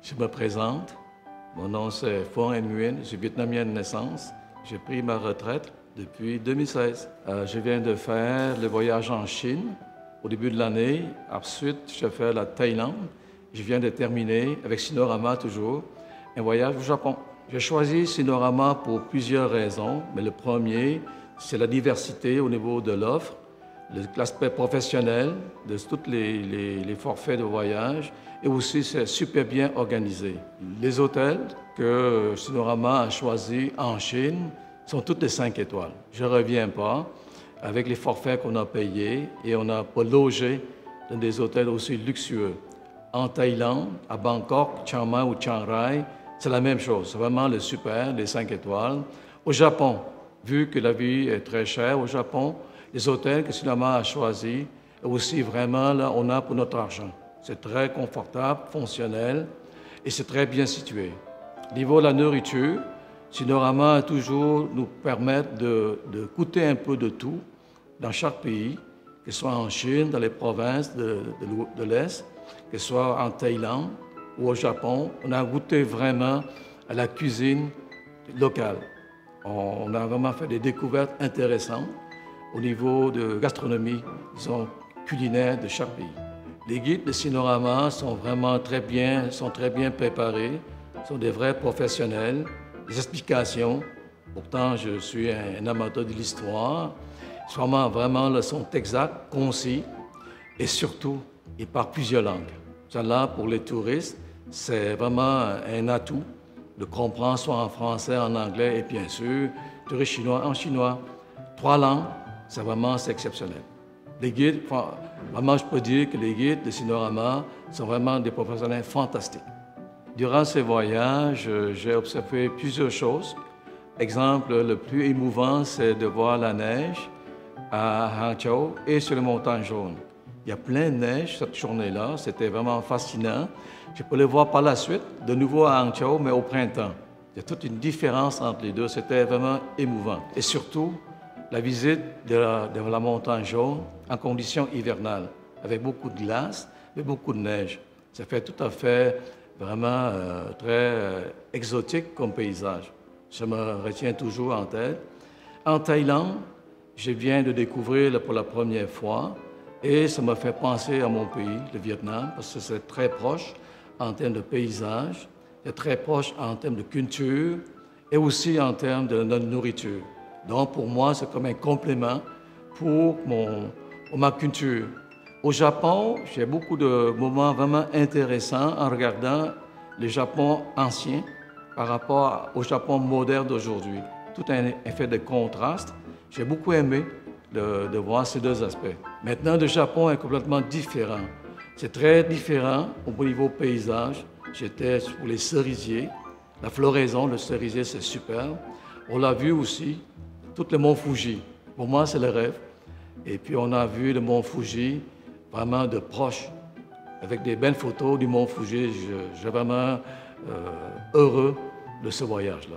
Je me présente. Mon nom c'est Phuong Anh Nguyen, je suis vietnamien de naissance. J'ai pris ma retraite depuis 2016. Je viens de faire le voyage en Chine au début de l'année. Ensuite, j'ai fait la Thaïlande. Je viens de terminer, avec Sinorama toujours, un voyage au Japon. J'ai choisi Sinorama pour plusieurs raisons, mais le premier, c'est la diversité au niveau de l'offre, l'aspect professionnel de tous les forfaits de voyage, et aussi c'est super bien organisé. Les hôtels que Sinorama a choisis en Chine sont toutes les 5 étoiles. Je ne reviens pas avec les forfaits qu'on a payés et on n'a pas logé dans des hôtels aussi luxueux. En Thaïlande, à Bangkok, Chiang Mai ou Chiang Rai, c'est la même chose. C'est vraiment le super, les 5 étoiles. Au Japon, vu que la vie est très chère au Japon, les hôtels que Sinorama a choisis, aussi vraiment, là, on a pour notre argent. C'est très confortable, fonctionnel et c'est très bien situé. Au niveau de la nourriture, Sinorama a toujours nous permettre de goûter un peu de tout dans chaque pays, que ce soit en Chine, dans les provinces de l'Est, que ce soit en Thaïlande ou au Japon. On a goûté vraiment à la cuisine locale. On a vraiment fait des découvertes intéressantes au niveau de gastronomie, disons, culinaire de chaque pays. Les guides de Sinorama sont vraiment très bien préparés, sont des vrais professionnels, des explications. Pourtant, je suis un amateur de l'histoire. Vraiment, sont exacts, concis et surtout, ils parlent plusieurs langues. Là, pour les touristes, c'est vraiment un atout de comprendre soit en français, en anglais et bien sûr, touristes chinois en chinois. 3 langues, c'est exceptionnel. Les guides, vraiment, je peux dire que les guides de Sinorama sont vraiment des professionnels fantastiques. Durant ces voyages, j'ai observé plusieurs choses. Exemple, le plus émouvant, c'est de voir la neige à Hangzhou et sur les montagnes jaunes. Il y a plein de neige cette journée-là, c'était vraiment fascinant. Je peux le voir par la suite, de nouveau à Hangzhou, mais au printemps. Il y a toute une différence entre les deux, c'était vraiment émouvant. Et surtout, la visite de la montagne jaune en conditions hivernales, avec beaucoup de glace et beaucoup de neige. Ça fait tout à fait vraiment très exotique comme paysage. Je me retiens toujours en tête. En Thaïlande, je viens de découvrir pour la première fois et ça m'a fait penser à mon pays, le Vietnam, parce que c'est très proche en termes de paysage, c'est très proche en termes de culture et aussi en termes de nourriture. Donc pour moi, c'est comme un complément pour ma culture. Au Japon, j'ai beaucoup de moments vraiment intéressants en regardant le Japon ancien par rapport au Japon moderne d'aujourd'hui. Tout un effet de contraste. J'ai beaucoup aimé de voir ces deux aspects. Maintenant, le Japon est complètement différent. C'est très différent au niveau paysage. J'étais pour les cerisiers. La floraison, le cerisier, c'est super. On l'a vu aussi, tout le mont Fuji. Pour moi, c'est le rêve. Et puis, on a vu le mont Fuji vraiment de proche, avec des belles photos du mont Fuji. Je suis vraiment heureux de ce voyage-là.